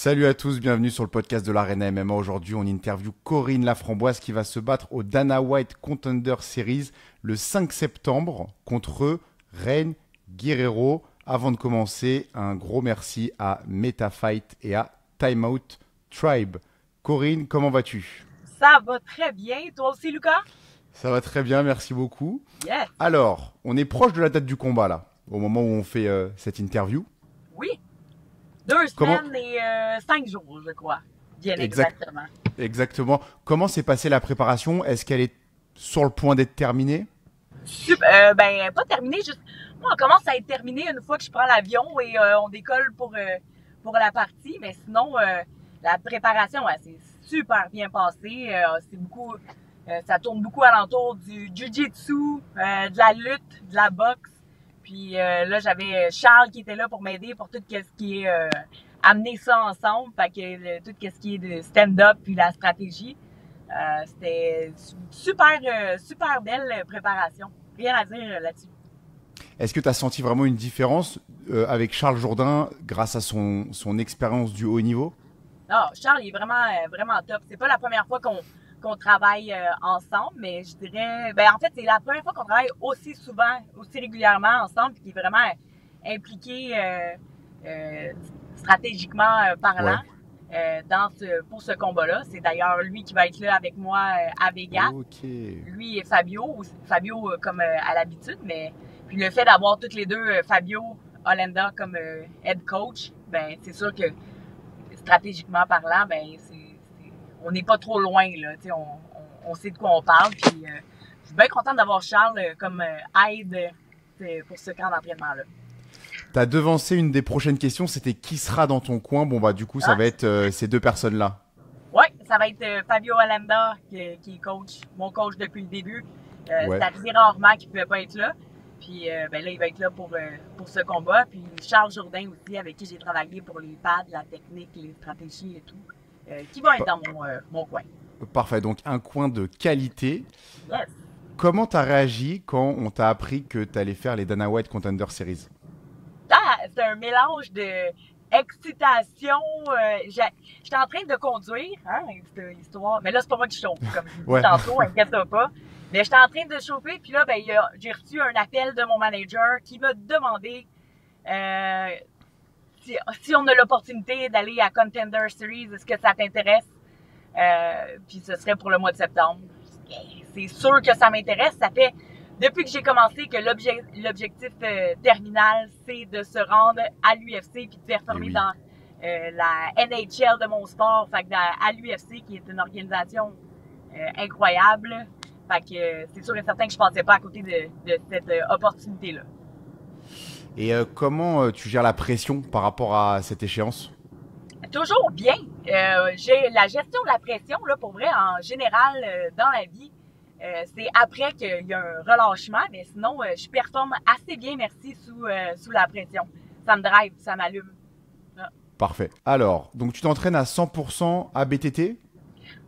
Salut à tous, bienvenue sur le podcast de l'Arena MMA. Aujourd'hui, on interview Corinne Laframboise qui va se battre au Dana White Contender Series le 5 septembre contre Reine Guerrero. Avant de commencer, un gros merci à MetaFight et à Timeout Tribe. Corinne, comment vas-tu? Ça va très bien. Toi aussi, Lucas? Ça va très bien, merci beaucoup. Yes. Alors, on est proche de la date du combat là, au moment où on fait cette interview. Oui. 2 Comment... semaines et 5 jours, je crois. Bien exactement. Exactement. Comment s'est passée la préparation? Est-ce qu'elle est sur le point d'être terminée? Ben, pas terminé. Juste... Moi, on commence à être terminé une fois que je prends l'avion et on décolle pour la partie. Mais sinon, la préparation, ouais, c'est super bien passé. C'est beaucoup... ça tourne beaucoup alentour du jiu-jitsu, de la lutte, de la boxe. Puis là, j'avais Charles qui était là pour m'aider pour tout ce qui est amener ça ensemble. Fait que tout ce qui est de stand-up puis la stratégie. C'était super belle préparation. Rien à dire là-dessus. Est-ce que tu as senti vraiment une différence avec Charles Jourdain grâce à son expérience du haut niveau? Non, Charles il est vraiment top. C'est pas la première fois qu'on travaille ensemble, mais je dirais, ben en fait, c'est la première fois qu'on travaille aussi souvent, aussi régulièrement ensemble, puis qui est vraiment impliqué stratégiquement parlant pour ce combat-là. C'est d'ailleurs lui qui va être là avec moi à Vegas. Okay. Lui et Fabio comme à l'habitude, mais puis le fait d'avoir toutes les deux Fabio Hollanda comme head coach, ben c'est sûr que stratégiquement parlant, ben on n'est pas trop loin, là. On sait de quoi on parle. Puis, je suis bien contente d'avoir Charles comme aide pour ce camp d'entraînement-là. Tu as devancé une des prochaines questions, c'était qui sera dans ton coin? Bon, bah, du coup, ça va être ces deux personnes-là. Oui, ça va être Fabio Hollanda, qui est mon coach depuis le début. C'est assez rarement qu'il ne pouvait pas être là. Puis ben là, il va être là pour ce combat. Puis Charles Jourdain aussi, avec qui j'ai travaillé pour les pads, la technique, les stratégies et tout, qui va être dans mon coin. Parfait, donc un coin de qualité. Yes. Comment tu as réagi quand on t'a appris que tu allais faire les Dana White Contender Series? C'est un mélange de excitation. J'étais en train de conduire, hein, cette histoire. Mais là, c'est pas moi qui chauffe, comme je vous dis tantôt, inquiète-toi pas. Mais j'étais en train de chauffer, puis là, ben, j'ai reçu un appel de mon manager qui m'a demandé si on a l'opportunité d'aller à Contender Series, est-ce que ça t'intéresse? Puis ce serait pour le mois de septembre. C'est sûr que ça m'intéresse. Ça fait depuis que j'ai commencé que l'objectif terminal, c'est de se rendre à l'UFC puis de performer dans la NHL de mon sport. Fait que à l'UFC, qui est une organisation incroyable. Fait que c'est sûr et certain que je pensais pas à côté de cette opportunité-là. Et comment tu gères la pression par rapport à cette échéance? Toujours bien. J'ai la gestion de la pression, là, pour vrai, en général, dans la vie, c'est après qu'il y a un relâchement, mais sinon, je performe assez bien, merci, sous la pression. Ça me drive, ça m'allume. Ah. Parfait. Alors, donc tu t'entraînes à 100% à BTT?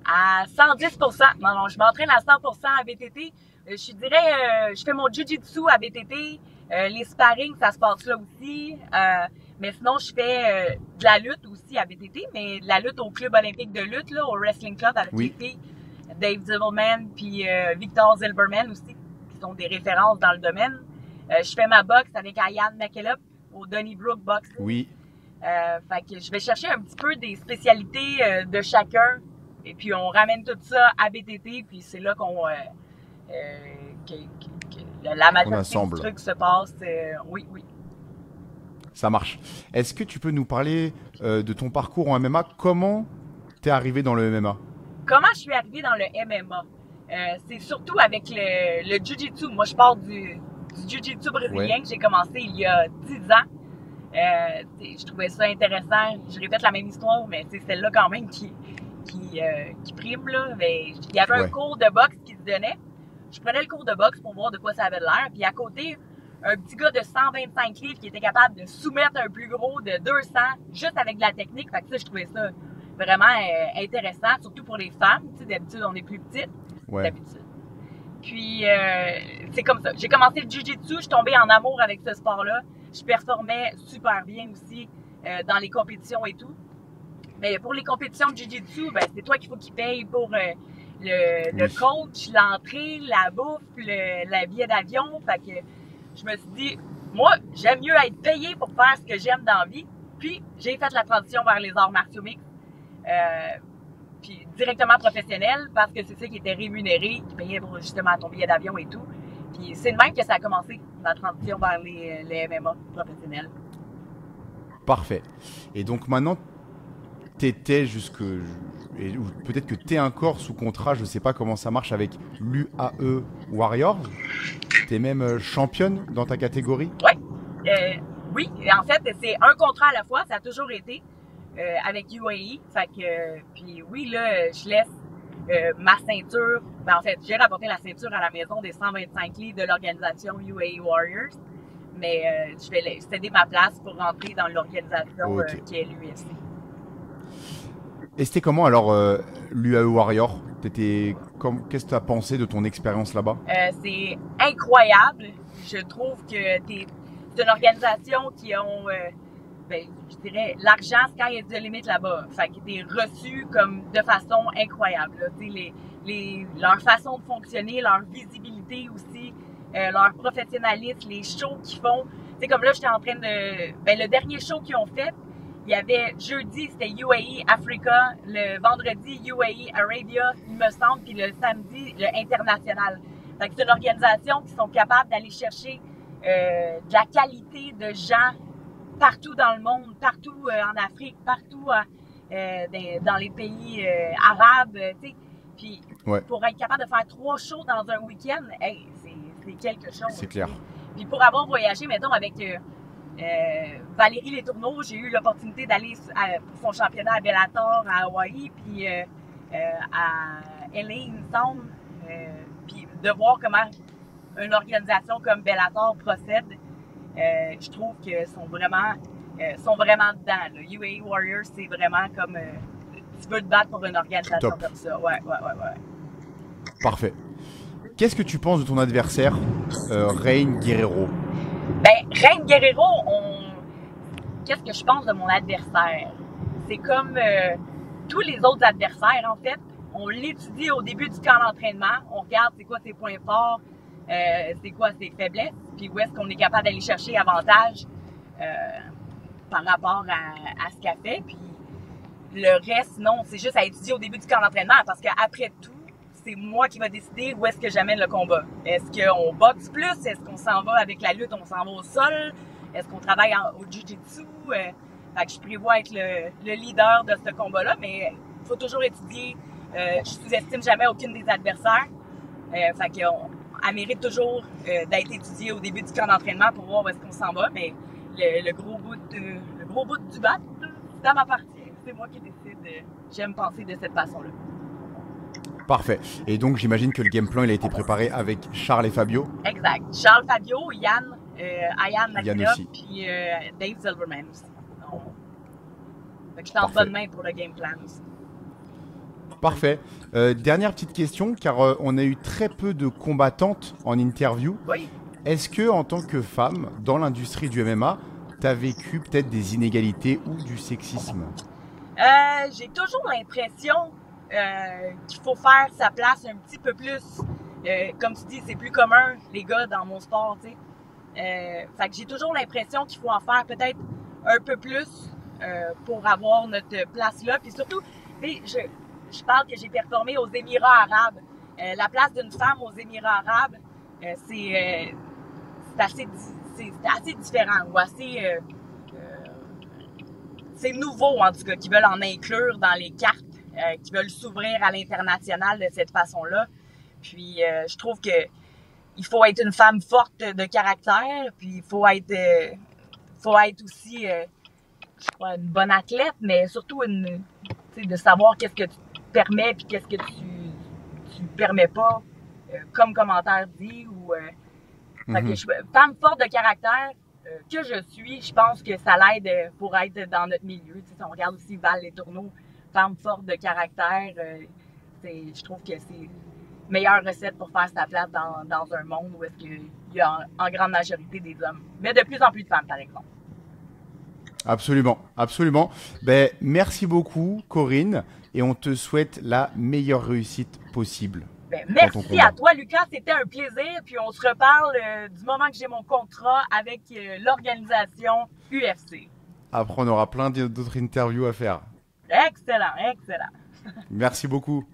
À 110%. Non, je m'entraîne à 100% à BTT. Je dirais, je fais mon jiu-jitsu à BTT. Les sparring, ça se passe là aussi. Mais sinon, je fais de la lutte aussi à BTT, mais de la lutte au club olympique de lutte, là, au Wrestling Club avec les filles. Dave Zibelman puis Victor Zilberman aussi, qui sont des références dans le domaine. Je fais ma boxe avec Ayan McKillop au Donnybrook Boxing. Oui. Fait que je vais chercher un petit peu des spécialités de chacun. Et puis, on ramène tout ça à BTT, puis c'est là qu'on la majorité du truc se passe. Oui. Ça marche. Est-ce que tu peux nous parler de ton parcours en MMA? Comment t'es arrivé dans le MMA? Comment je suis arrivée dans le MMA? C'est surtout avec le jiu-jitsu. Moi, je pars du jiu-jitsu brésilien que j'ai commencé il y a 10 ans. Je trouvais ça intéressant. Je répète la même histoire, mais c'est celle-là quand même qui prime, là. Mais il y avait un cours de boxe qui se donnait. Je prenais le cours de boxe pour voir de quoi ça avait l'air. Puis à côté, un petit gars de 125 livres qui était capable de soumettre un plus gros de 200 juste avec de la technique. Fait que ça, je trouvais ça vraiment intéressant, surtout pour les femmes. Tu sais, d'habitude, on est plus petites. D'habitude. Puis, c'est comme ça. J'ai commencé le jiu-jitsu. Je suis tombée en amour avec ce sport-là. Je performais super bien aussi dans les compétitions et tout. Mais pour les compétitions de Jiu-Jitsu, ben, c'est toi qu'il faut qu'il paye pour le coach, l'entrée, la bouffe, le billet d'avion. Fait que je me suis dit, moi, j'aime mieux être payé pour faire ce que j'aime dans la vie. Puis, j'ai fait la transition vers les arts martiaux mixtes. Puis, directement professionnel, parce que c'est ça qui était rémunéré, qui payait pour justement ton billet d'avion et tout. Puis, c'est de même que ça a commencé, la transition vers les MMA professionnels. Parfait. Et donc maintenant, t'étais ou peut-être que t'es encore sous contrat, je sais pas comment ça marche avec l'UAE Warriors. T'es même championne dans ta catégorie? Oui, en fait, c'est un contrat à la fois, ça a toujours été avec UAE. Fait que, puis oui, là, je laisse ma ceinture. Ben, en fait, j'ai rapporté la ceinture à la maison des 125 livres de l'organisation UAE Warriors. Mais je vais céder ma place pour rentrer dans l'organisation qui est l'UFC. Et c'était comment alors l'UAE Warrior? Qu'est-ce que tu as pensé de ton expérience là-bas? C'est incroyable. Je trouve que c'est une organisation qui ont, je dirais, l'argent, sky is the limit là-bas. Fait que t'es reçu comme de façon incroyable. Leur façon de fonctionner, leur visibilité aussi, leur professionnalisme, les shows qu'ils font. C'est comme là, j'étais en train de... le dernier show qu'ils ont fait, il y avait jeudi, c'était UAE Africa, le vendredi UAE Arabia, il me semble, puis le samedi, le international. Fait que c'est une organisation qui sont capables d'aller chercher de la qualité de gens partout dans le monde, partout en Afrique, partout dans les pays arabes, tu sais. Puis pour être capable de faire 3 shows dans un week-end, hey, c'est quelque chose. C'est clair. Puis pour avoir voyagé, mettons, avec Valérie Letourneau, j'ai eu l'opportunité d'aller pour son championnat à Bellator, à Hawaï, puis à LA, il me semble. Puis de voir comment une organisation comme Bellator procède, je trouve qu'ils sont vraiment dedans. Là. UAE Warriors, c'est vraiment comme tu veux te battre pour une organisation comme ça. Ouais. Parfait. Qu'est-ce que tu penses de ton adversaire, Rein Guerrero? Rein Guerrero, qu'est-ce que je pense de mon adversaire? C'est comme tous les autres adversaires, en fait. On l'étudie au début du camp d'entraînement. On regarde c'est quoi ses points forts, c'est quoi ses faiblesses, puis où est-ce qu'on est capable d'aller chercher avantage par rapport à ce qu'elle fait. Puis le reste, non, c'est juste à étudier au début du camp d'entraînement parce qu'après tout, c'est moi qui va décider où est-ce que j'amène le combat. Est-ce qu'on boxe plus? Est-ce qu'on s'en va avec la lutte? On s'en va au sol? Est-ce qu'on travaille au jiu-jitsu? Fait que je prévois être le leader de ce combat-là, mais il faut toujours étudier. Je sous-estime jamais aucune des adversaires. Fait qu'elle mérite toujours d'être étudiée au début du camp d'entraînement pour voir où est-ce qu'on s'en va. Mais le gros bout du bat, ça m'appartient. C'est moi qui décide. J'aime penser de cette façon-là. Parfait. Et donc, j'imagine que le game plan, il a été préparé avec Charles et Fabio. Exact. Charles, Fabio, Yann, Ayaan Makina, puis Dave Silverman. Fait que je suis en bonne main pour le game plan aussi. Parfait. Dernière petite question, car on a eu très peu de combattantes en interview. Oui. Est-ce que, en tant que femme, dans l'industrie du MMA, tu as vécu peut-être des inégalités ou du sexisme? J'ai toujours l'impression qu'il faut faire sa place un petit peu plus. Comme tu dis, c'est plus commun, les gars, dans mon sport, tu sais. Fait que j'ai toujours l'impression qu'il faut en faire peut-être un peu plus pour avoir notre place là. Puis surtout, tu sais, je parle que j'ai performé aux Émirats arabes. La place d'une femme aux Émirats arabes, c'est assez différent ou assez... c'est nouveau, en tout cas, qu'ils veulent en inclure dans les cartes, qui veulent s'ouvrir à l'international de cette façon-là. Puis, je trouve que il faut être une femme forte de caractère, puis il faut être aussi, je crois, une bonne athlète, mais surtout de savoir qu'est-ce que tu permets puis qu'est-ce que tu permets pas, comme commentaire dit. Fait que femme forte de caractère que je suis, je pense que ça l'aide pour être dans notre milieu. Tu sais, on regarde aussi Val Letourneau, femme forte de caractère. Je trouve que c'est meilleure recette pour faire sa place dans un monde où est-ce qu'il y a en grande majorité des hommes. Mais de plus en plus de femmes, par exemple. Absolument, absolument. Ben, merci beaucoup, Corinne, et on te souhaite la meilleure réussite possible. Ben, merci à toi, Lucas. C'était un plaisir. Puis on se reparle du moment que j'ai mon contrat avec l'organisation UFC. Après, on aura plein d'autres interviews à faire. Excellent, excellent. Merci beaucoup.